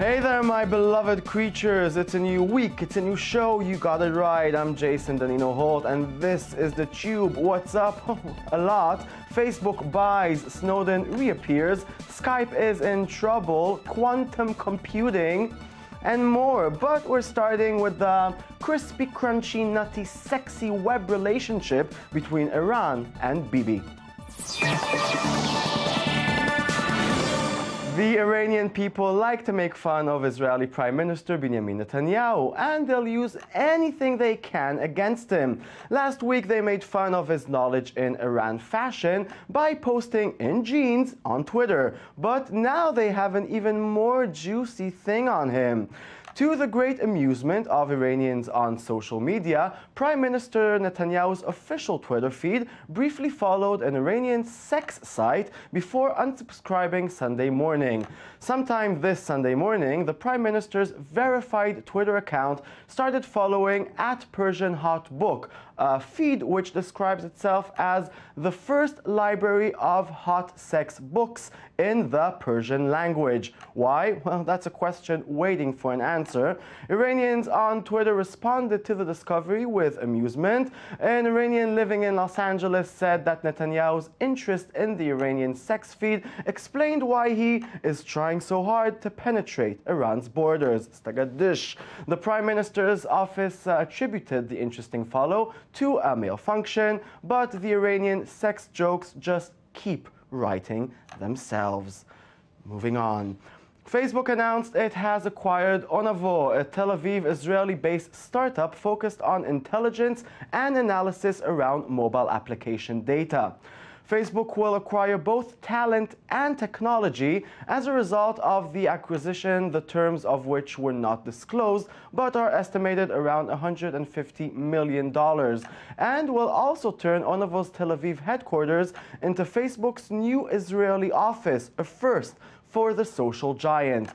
Hey there, my beloved creatures. It's a new week, it's a new show. You got it right. I'm Jason Danino Holt, and this is The Tube. What's up? A lot. Facebook buys, Snowden reappears, Skype is in trouble, quantum computing, and more. But we're starting with the crispy, crunchy, nutty, sexy web relationship between Iran and Bibi. The Iranian people like to make fun of Israeli Prime Minister Benjamin Netanyahu, and they'll use anything they can against him. Last week, they made fun of his knowledge in Iran fashion by posting in jeans on Twitter. But now they have an even more juicy thing on him. To the great amusement of Iranians on social media, Prime Minister Netanyahu's official Twitter feed briefly followed an Iranian sex site before unsubscribing Sunday morning. Sometime this Sunday morning, the Prime Minister's verified Twitter account started following @PersianHotBook, a feed which describes itself as the first library of hot sex books in the Persian language. Why? Well, that's a question waiting for an answer. Iranians on Twitter responded to the discovery with amusement. An Iranian living in Los Angeles said that Netanyahu's interest in the Iranian sex feed explained why he is trying so hard to penetrate Iran's borders. Stagadish. The Prime Minister's office attributed the interesting follow to a malfunction, but the Iranian sex jokes just keep writing themselves. Moving on. Facebook announced it has acquired Onavo, a Tel Aviv Israeli-based startup focused on intelligence and analysis around mobile application data. Facebook will acquire both talent and technology as a result of the acquisition, the terms of which were not disclosed, but are estimated around $150 million, and will also turn Onavo's Tel Aviv headquarters into Facebook's new Israeli office, a first for the social giant.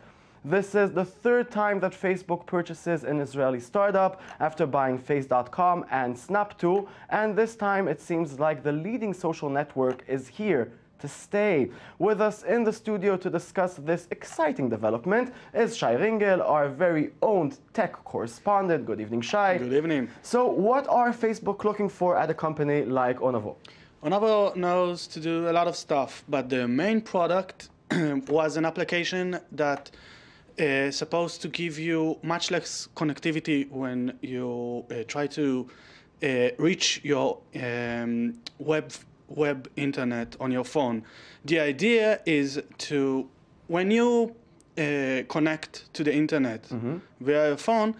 This is the third time that Facebook purchases an Israeli startup after buying Face.com and Snap2, and this time it seems like the leading social network is here to stay. With us in the studio to discuss this exciting development is Shai Ringel, our very own tech correspondent. Good evening, Shai. Good evening. So what are Facebook looking for at a company like Onavo? Onavo knows to do a lot of stuff, but the main product was an application that is supposed to give you much less connectivity when you try to reach your web internet on your phone. The idea is to, when you connect to the internet via your phone,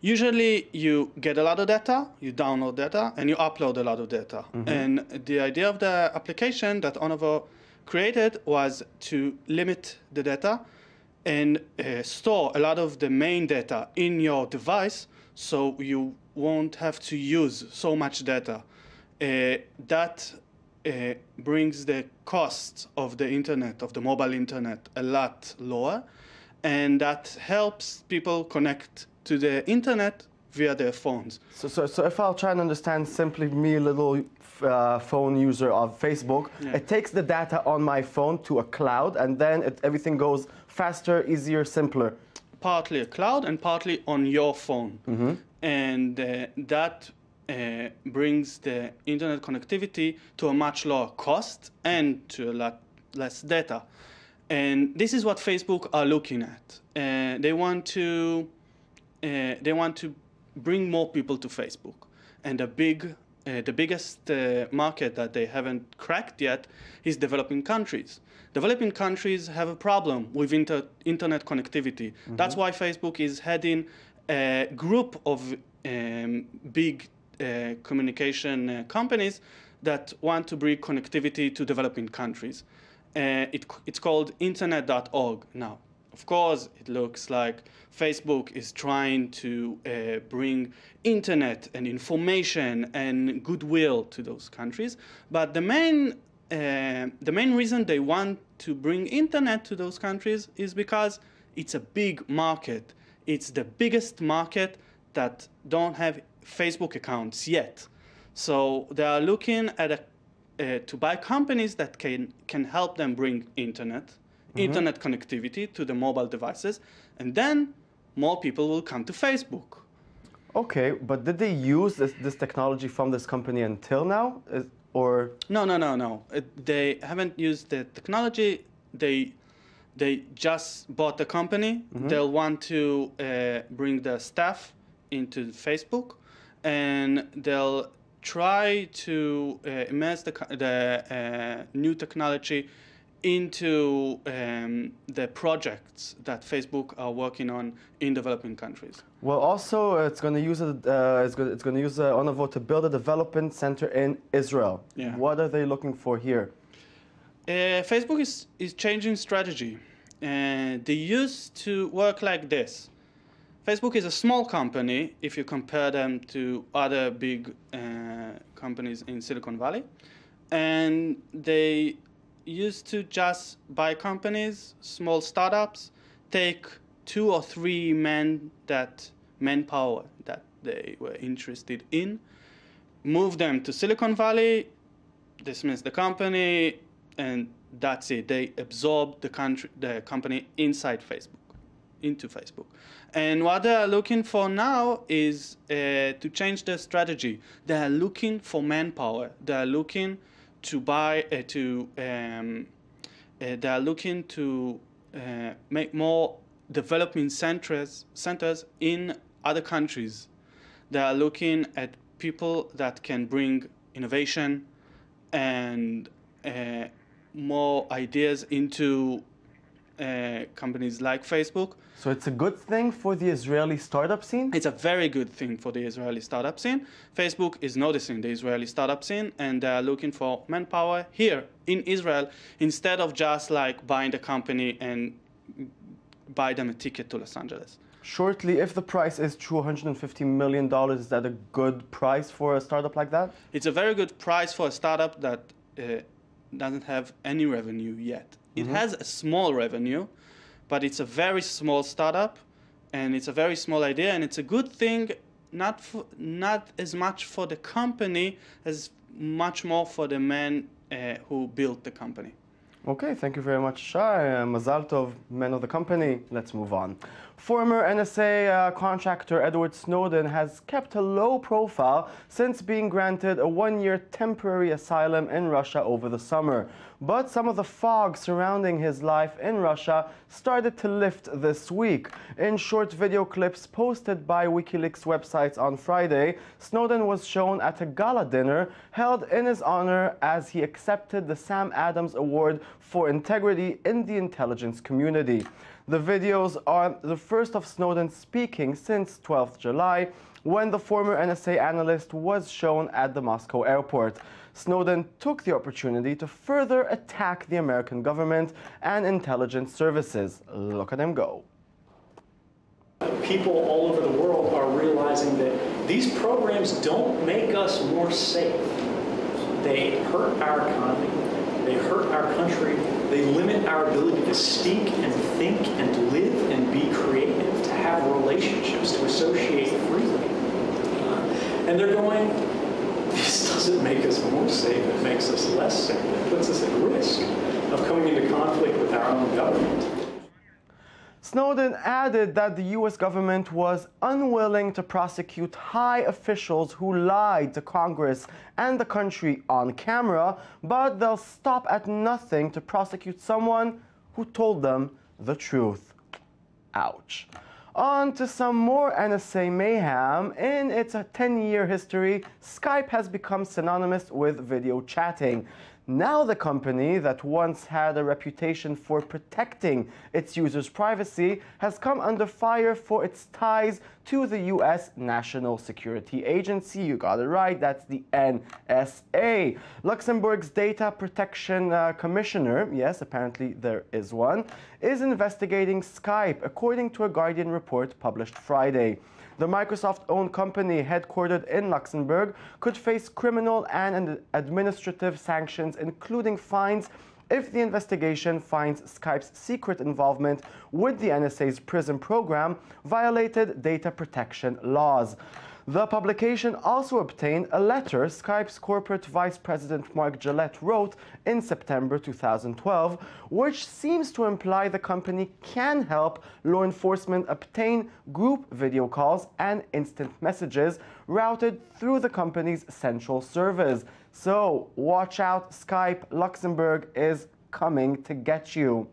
usually you get a lot of data, you download data, and you upload a lot of data. And the idea of the application that Onavo created was to limit the data and store a lot of the main data in your device so you won't have to use so much data. That brings the cost of the internet, of the mobile internet, a lot lower, and that helps people connect to the internet via their phones. So if I'll try and understand simply, me, a little phone user of Facebook, it takes the data on my phone to a cloud, and then everything goes faster, easier, simpler. Partly a cloud and partly on your phone. And that brings the internet connectivity to a much lower cost and to a lot less data. And this is what Facebook are looking at. They want to bring more people to Facebook. And the biggest market that they haven't cracked yet is developing countries. Developing countries have a problem with internet connectivity. That's why Facebook is heading a group of big communication companies that want to bring connectivity to developing countries. It's called internet.org now. Of course, it looks like Facebook is trying to bring internet and information and goodwill to those countries. But the main reason they want to bring internet to those countries is because it's a big market. It's the biggest market that don't have Facebook accounts yet. So they are looking at to buy companies that can help them bring internet internet connectivity to the mobile devices, and then more people will come to Facebook. Okay, but did they use this technology from this company until now? Or No. They haven't used the technology. They just bought the company. They'll want to bring the staff into Facebook, and they'll try to immerse the new technology into the projects that Facebook are working on in developing countries. well, also it's going to use it's going to use Onavo to build a development center in Israel. Yeah. What are they looking for here? Facebook is changing strategy. They used to work like this. Facebook is a small company if you compare them to other big companies in Silicon Valley. And they used to just buy companies, small startups, take 2 or 3 manpower that they were interested in, move them to Silicon Valley, dismiss the company, and that's it. They absorb the company inside Facebook, into Facebook. And what they are looking for now is to change their strategy. They are looking for manpower. They are looking to buy they are looking to make more development centers in other countries. They are looking at people that can bring innovation and more ideas into companies like Facebook. So it's a good thing for the Israeli startup scene? It's a very good thing for the Israeli startup scene. Facebook is noticing the Israeli startup scene, and they are looking for manpower here in Israel instead of just like buying the company and buy them a ticket to Los Angeles. Shortly, if the price is $250 million, is that a good price for a startup like that? It's a very good price for a startup that doesn't have any revenue yet. It has a small revenue, but it's a very small startup, and it's a very small idea, and it's a good thing, not as much for the company as much more for the man who built the company. Okay, thank you very much, Shai. Mazal tov, men of the company. Let's move on. Former NSA contractor Edward Snowden has kept a low profile since being granted a 1-year temporary asylum in Russia over the summer. But some of the fog surrounding his life in Russia started to lift this week. In short video clips posted by WikiLeaks websites on Friday, Snowden was shown at a gala dinner held in his honor as he accepted the Sam Adams Award for Integrity in the intelligence community. The videos are the first of Snowden speaking since 12th July, when the former NSA analyst was shown at the Moscow airport. Snowden took the opportunity to further attack the American government and intelligence services. Look at him go. People all over the world are realizing that these programs don't make us more safe. They hurt our economy. They hurt our country. They limit our ability to speak and think and to live and be creative, to have relationships, to associate freely. And they're going, this doesn't make us more safe, it makes us less safe. It puts us at risk of coming into conflict with our own government. Snowden added that the U.S. government was unwilling to prosecute high officials who lied to Congress and the country on camera, but they'll stop at nothing to prosecute someone who told them the truth. Ouch. On to some more NSA mayhem. In its 10-year history, Skype has become synonymous with video chatting. Now the company that once had a reputation for protecting its users' privacy has come under fire for its ties to the U.S. National Security Agency. You got it right, that's the NSA. Luxembourg's Data Protection Commissioner, yes, apparently there is one, is investigating Skype, according to a Guardian report published Friday. The Microsoft-owned company, headquartered in Luxembourg, could face criminal and administrative sanctions, including fines, if the investigation finds Skype's secret involvement with the NSA's PRISM program violated data protection laws. The publication also obtained a letter Skype's corporate vice president Mark Gillette wrote in September 2012, which seems to imply the company can help law enforcement obtain group video calls and instant messages routed through the company's central servers. So watch out, Skype Luxembourg is coming to get you.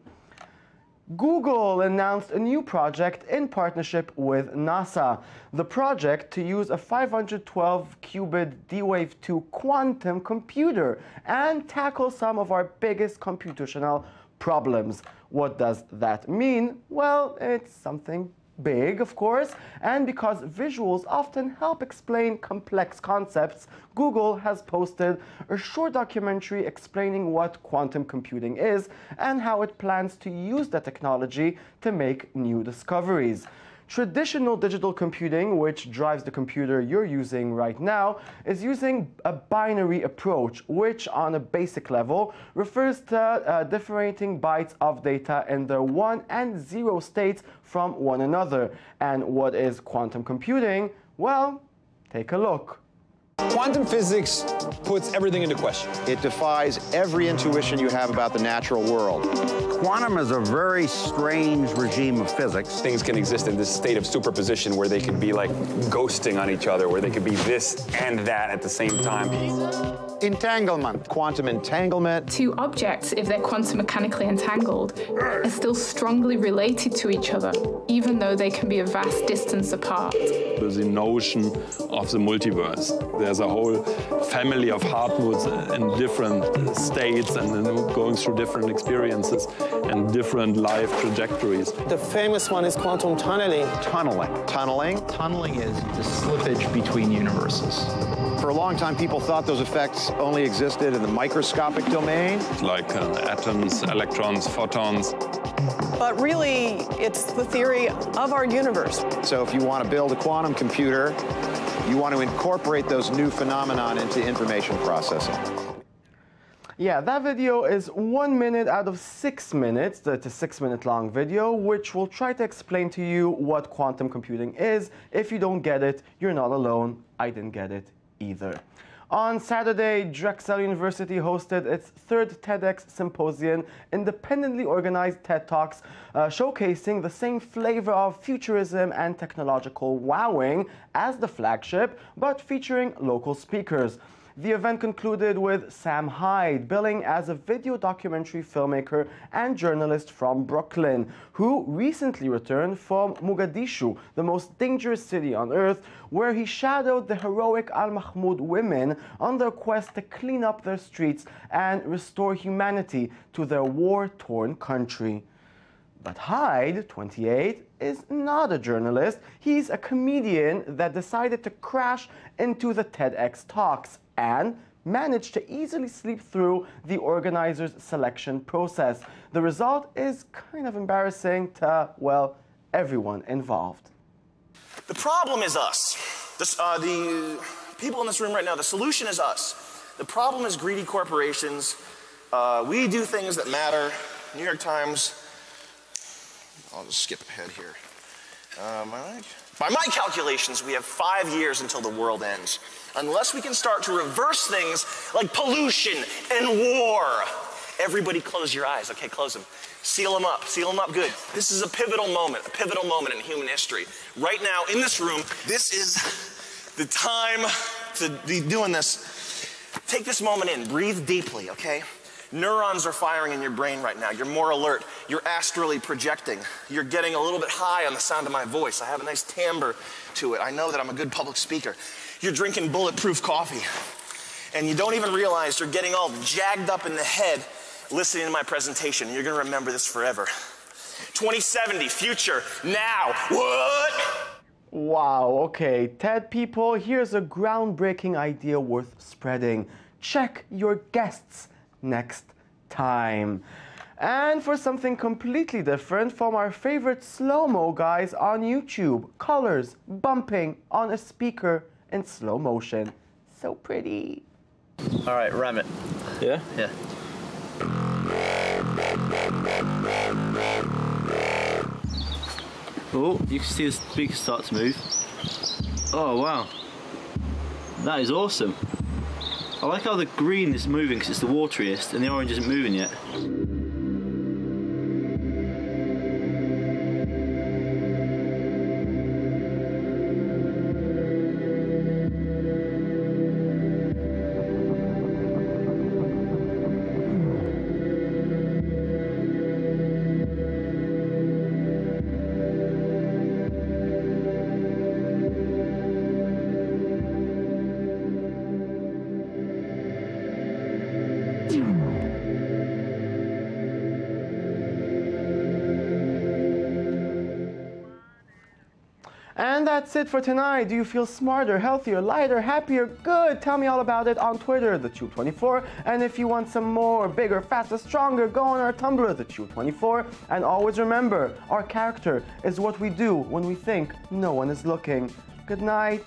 Google announced a new project in partnership with NASA. The project to use a 512-qubit D-Wave 2 quantum computer and tackle some of our biggest computational problems. What does that mean? Well, it's something big, of course, and because visuals often help explain complex concepts, Google has posted a short documentary explaining what quantum computing is and how it plans to use the technology to make new discoveries. Traditional digital computing, which drives the computer you're using right now, is using a binary approach, which on a basic level refers to differentiating bytes of data in their 1 and 0 states from one another. And what is quantum computing? Well, take a look. Quantum physics puts everything into question. It defies every intuition you have about the natural world. Quantum is a very strange regime of physics. Things can exist in this state of superposition where they could be like ghosting on each other, where they could be this and that at the same time. Entanglement. Quantum entanglement. Two objects, if they're quantum mechanically entangled, are still strongly related to each other, even though they can be a vast distance apart. The notion of the multiverse. There's a whole family of hardwoods in different states and going through different experiences and different life trajectories. The famous one is quantum tunneling. Tunneling is the slippage between universes. For a long time, people thought those effects only existed in the microscopic domain. Like atoms, electrons, photons. But really, it's the theory of our universe. So if you want to build a quantum computer, you want to incorporate those new phenomena into information processing. Yeah, that video is 1 minute out of 6 minutes. It's a 6-minute long video, which will try to explain to you what quantum computing is. If you don't get it, you're not alone. I didn't get it either. On Saturday, Drexel University hosted its third TEDx symposium, independently organized TED Talks, showcasing the same flavor of futurism and technological wowing as the flagship, but featuring local speakers. The event concluded with Sam Hyde, billing as a video documentary filmmaker and journalist from Brooklyn, who recently returned from Mogadishu, the most dangerous city on earth, where he shadowed the heroic Al Mahmoud women on their quest to clean up their streets and restore humanity to their war-torn country. But Hyde, 28, is not a journalist. He's a comedian that decided to crash into the TEDx talks and managed to easily sleep through the organizers' selection process. The result is kind of embarrassing to, well, everyone involved. The problem is us. The people in this room right now, the solution is us. The problem is greedy corporations. We do things that matter. New York Times. I'll just skip ahead here. By my calculations, we have 5 years until the world ends. Unless we can start to reverse things like pollution and war. Everybody close your eyes. Okay, close them. Seal them up good. This is a pivotal moment in human history. Right now, in this room, this is the time to be doing this. Take this moment in, breathe deeply, okay? Neurons are firing in your brain right now. You're more alert. You're astrally projecting. You're getting a little bit high on the sound of my voice. I have a nice timbre to it. I know that I'm a good public speaker. You're drinking bulletproof coffee. And you don't even realize you're getting all jagged up in the head listening to my presentation. You're going to remember this forever. 2070, future, now. What? Wow, okay. TED people, here's a groundbreaking idea worth spreading. Check your guests next time. And for something completely different, from our favorite slow-mo guys on YouTube, colors bumping on a speaker in slow motion. So pretty. All right, ram it. Yeah? Yeah. Oh, you can see the speaker start to move. Oh, wow. That is awesome. I like how the green is moving because it's the wateriest and the orange isn't moving yet. And that's it for tonight. Do you feel smarter, healthier, lighter, happier? Good! Tell me all about it on Twitter, TheTube24. And if you want some more, bigger, faster, stronger, go on our Tumblr, TheTube24. And always remember, our character is what we do when we think no one is looking. Good night.